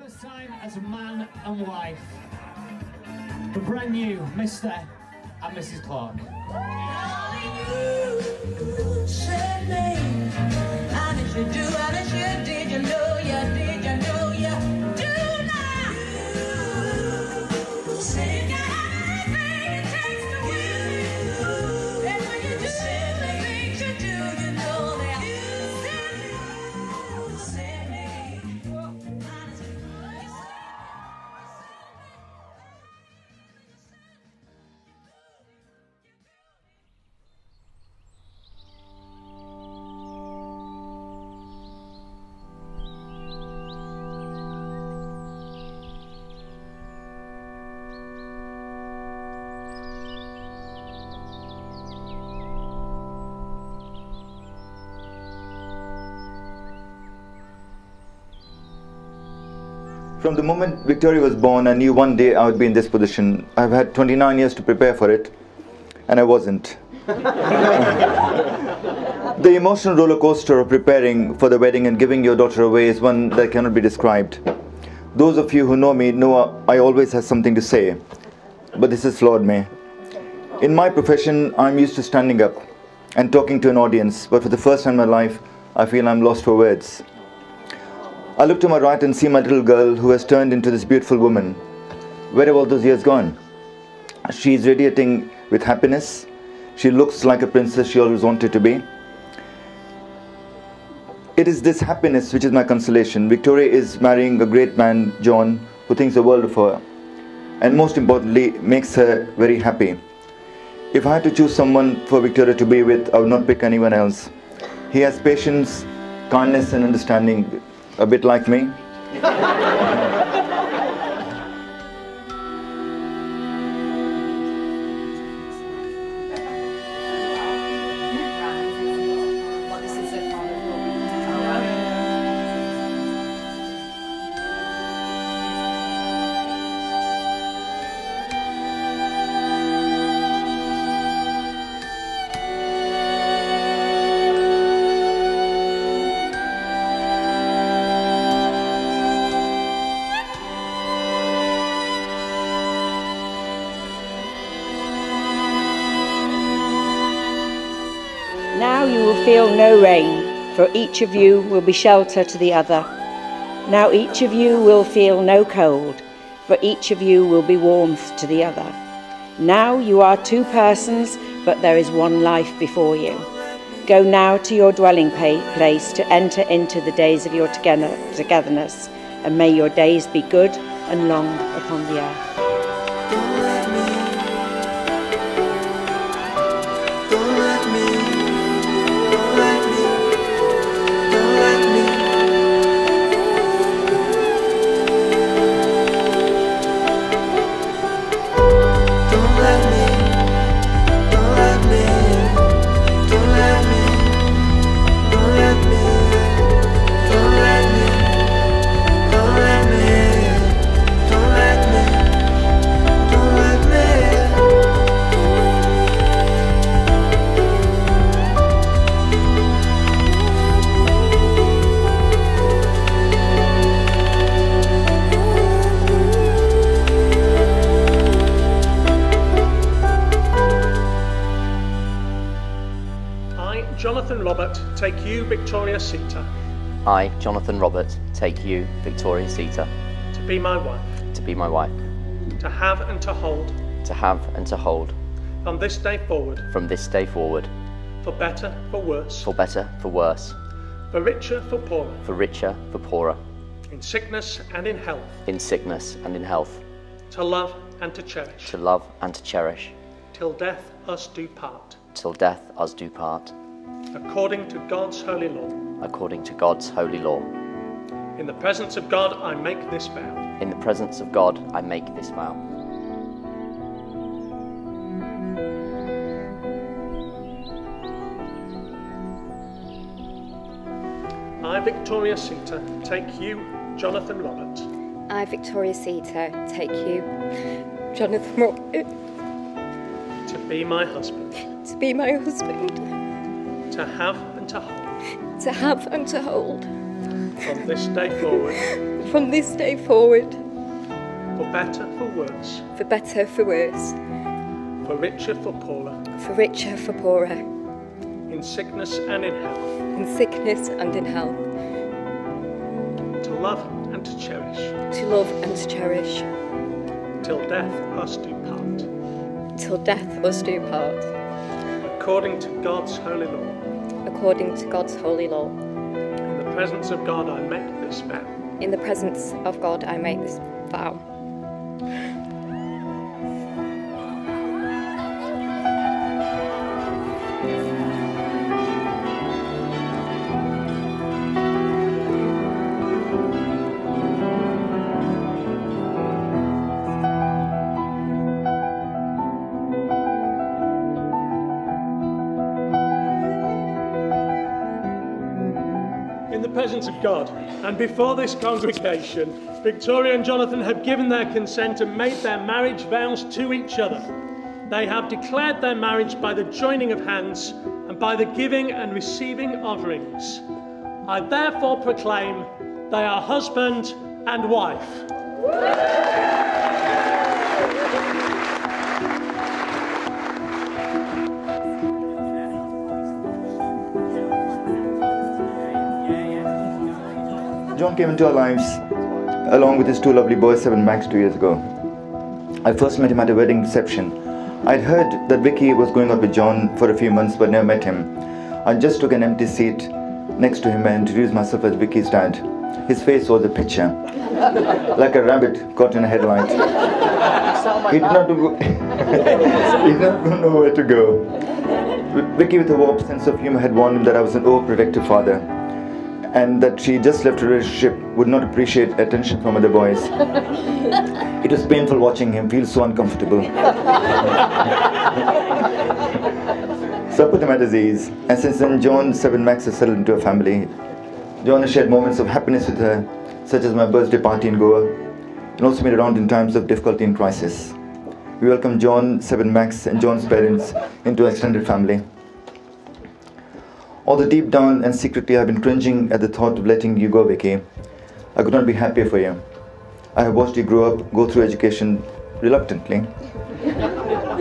first time as a man and wife, the brand new Mr. and Mrs. Clarke. From the moment Victoria was born, I knew one day I would be in this position. I've had 29 years to prepare for it, and I wasn't. The emotional roller coaster of preparing for the wedding and giving your daughter away is one that cannot be described. Those of you who know me know I always have something to say, but this has floored me. In my profession, I'm used to standing up and talking to an audience, but for the first time in my life, I feel I'm lost for words. I look to my right and see my little girl who has turned into this beautiful woman. Where have all those years gone? She is radiating with happiness. She looks like a princess she always wanted to be. It is this happiness which is my consolation. Victoria is marrying a great man, John, who thinks the world of her, and most importantly, makes her very happy. If I had to choose someone for Victoria to be with, I would not pick anyone else. He has patience, kindness and understanding, a bit like me. Now you will feel no rain, for each of you will be shelter to the other. Now each of you will feel no cold, for each of you will be warmth to the other. Now you are two persons, but there is one life before you. Go now to your dwelling place to enter into the days of your togetherness, and may your days be good and long upon the earth. Jonathan Robert, take you, Victoria Seater. I, Jonathan Robert, take you, Victoria Seater. To be my wife. To be my wife. To have and to hold. To have and to hold. From this day forward. From this day forward. For better, for worse. For better, for worse. For richer, for poorer. For richer, for poorer. In sickness and in health. In sickness and in health. To love and to cherish. To love and to cherish. Till death us do part. Till death us do part. According to God's holy law. According to God's holy law. In the presence of God I make this vow. In the presence of God I make this vow. I, Victoria Seater, take you, Jonathan Robert. I, Victoria Seater, take you, Jonathan Robert. To be my husband. To be my husband. To have and to hold. To have and to hold. from this day forward, from this day forward, for better, for worse, for better, for worse, for richer, for poorer, for richer, for poorer, in sickness and in health, in sickness and in health, to love and to cherish, to love and to cherish, till death us do part, till death us do part, according to God's holy law. According to God's holy law. In the presence of God I make this vow. In the presence of God I make this vow. In the presence of God and before this congregation, Victoria and Jonathan have given their consent and made their marriage vows to each other. They have declared their marriage by the joining of hands and by the giving and receiving of rings. I therefore proclaim they are husband and wife. John came into our lives along with his two lovely boys, 7 and Max, 2 years ago. I first met him at a wedding reception. I'd heard that Vicky was going out with John for a few months but never met him. I just took an empty seat next to him and introduced myself as Vicky's dad. His face was a picture, like a rabbit caught in a headlight. He did not know where to go. Vicky, with a warped sense of humor, had warned him that I was an overprotective father, and that she just left a relationship, would not appreciate attention from other boys. It was painful watching him feel so uncomfortable. So I put him at his ease, and since then John, 7 Max has settled into a family. John has shared moments of happiness with her, such as my birthday party in Goa, and also been around in times of difficulty and crisis. We welcome John, 7 Max and John's parents into our extended family. Although deep down and secretly I've been cringing at the thought of letting you go, Vicky, I could not be happier for you. I have watched you grow up, go through education reluctantly,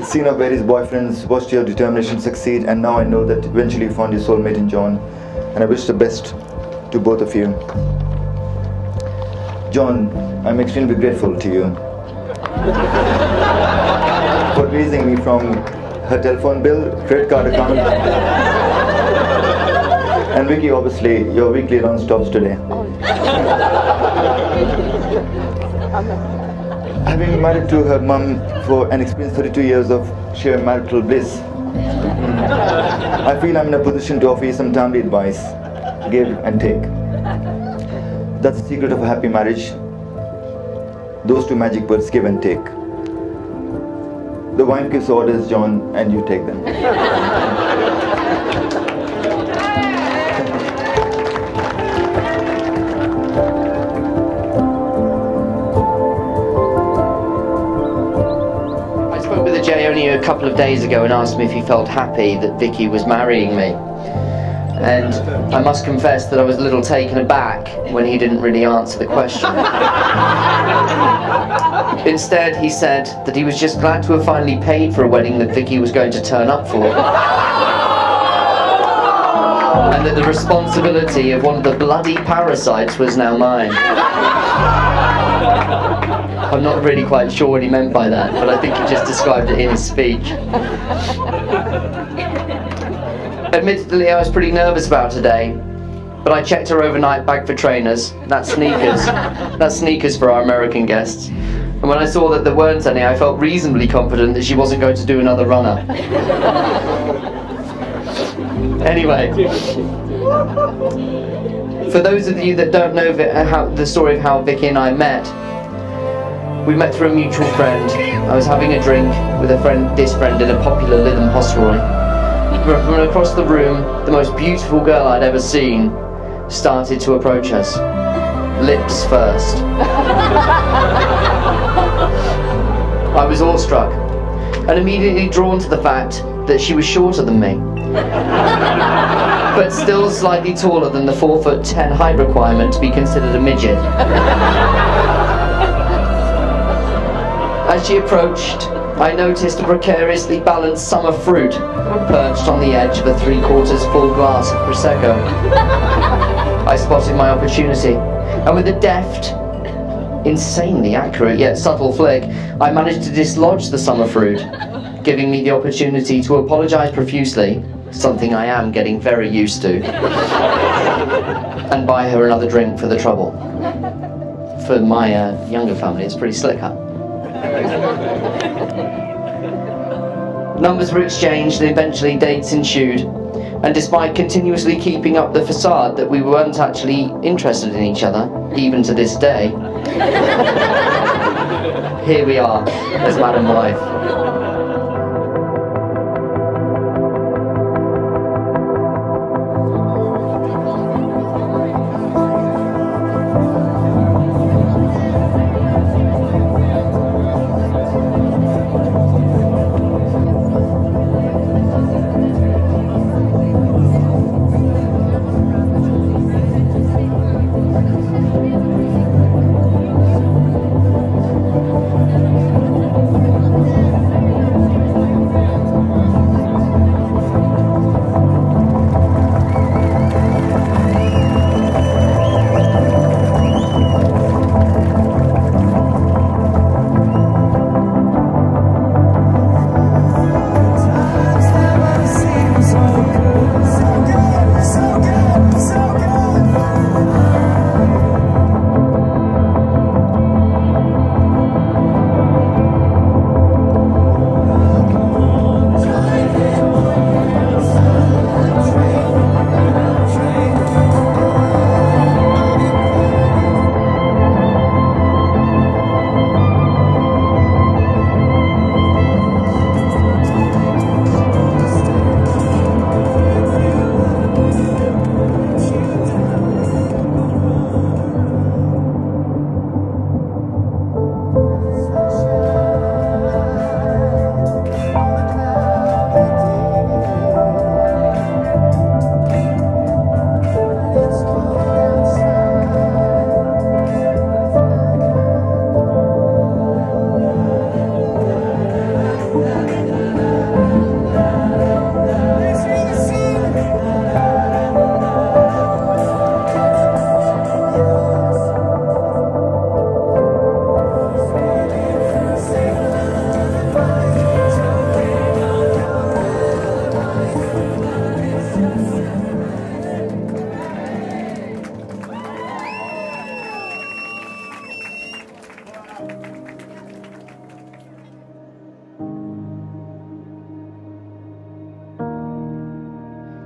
seen our various boyfriends, watched your determination succeed, and now I know that eventually you found your soulmate in John, and I wish the best to both of you. John, I'm extremely grateful to you for releasing me from her telephone bill, credit card account, and Vicky, obviously, your weekly run stops today. Having married to her mum for an experienced 32 years of sheer marital bliss, I feel I'm in a position to offer you some timely advice, give and take. That's the secret of a happy marriage. Those two magic words, give and take. The wife gives orders, John, and you take them. Only a couple of days ago and asked me if he felt happy that Vicky was marrying me, and I must confess that I was a little taken aback when he didn't really answer the question. Instead, he said that he was just glad to have finally paid for a wedding that Vicky was going to turn up for, and that the responsibility of one of the bloody parasites was now mine. I'm not really quite sure what he meant by that, but I think he just described it in his speech. Admittedly, I was pretty nervous about today, but I checked her overnight bag for trainers. That's sneakers. That's sneakers for our American guests. And when I saw that there weren't any, I felt reasonably confident that she wasn't going to do another runner. Anyway, for those of you that don't know the story of how Vicky and I met, we met through a mutual friend. I was having a drink with this friend in a popular Lytham hostelry. From across the room, the most beautiful girl I'd ever seen started to approach us. Lips first. I was awestruck and immediately drawn to the fact that she was shorter than me. but still slightly taller than the 4'10" height requirement to be considered a midget. As she approached, I noticed a precariously balanced summer fruit perched on the edge of a 3/4 full glass of Prosecco. I spotted my opportunity, and with a deft, insanely accurate yet subtle flick, I managed to dislodge the summer fruit, giving me the opportunity to apologise profusely, something I am getting very used to, and buy her another drink for the trouble. For my younger family, it's pretty slick, huh? Numbers were exchanged and eventually dates ensued, and despite continuously keeping up the facade that we weren't actually interested in each other, even to this day, here we are as man and wife.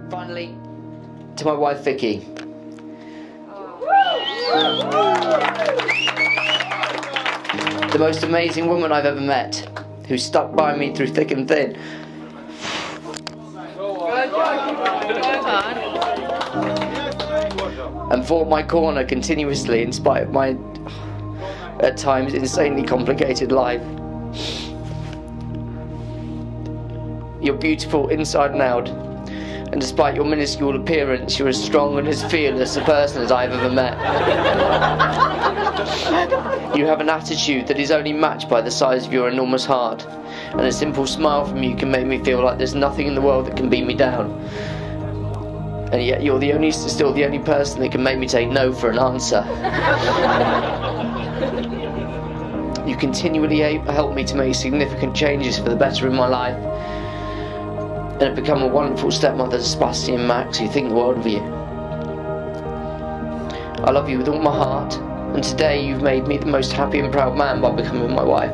Finally, to my wife Vicky. The most amazing woman I've ever met, who stuck by me through thick and thin. And fought my corner continuously in spite of my, at times, insanely complicated life. You're beautiful inside and out, and despite your minuscule appearance, you're as strong and as fearless a person as I've ever met. You have an attitude that is only matched by the size of your enormous heart, and a simple smile from you can make me feel like there's nothing in the world that can beat me down. And yet you're still the only person that can make me take no for an answer. You continually help me to make significant changes for the better in my life, and have become a wonderful stepmother to Sebastian and Max, who think the world of you. I love you with all my heart, and today you've made me the most happy and proud man by becoming my wife.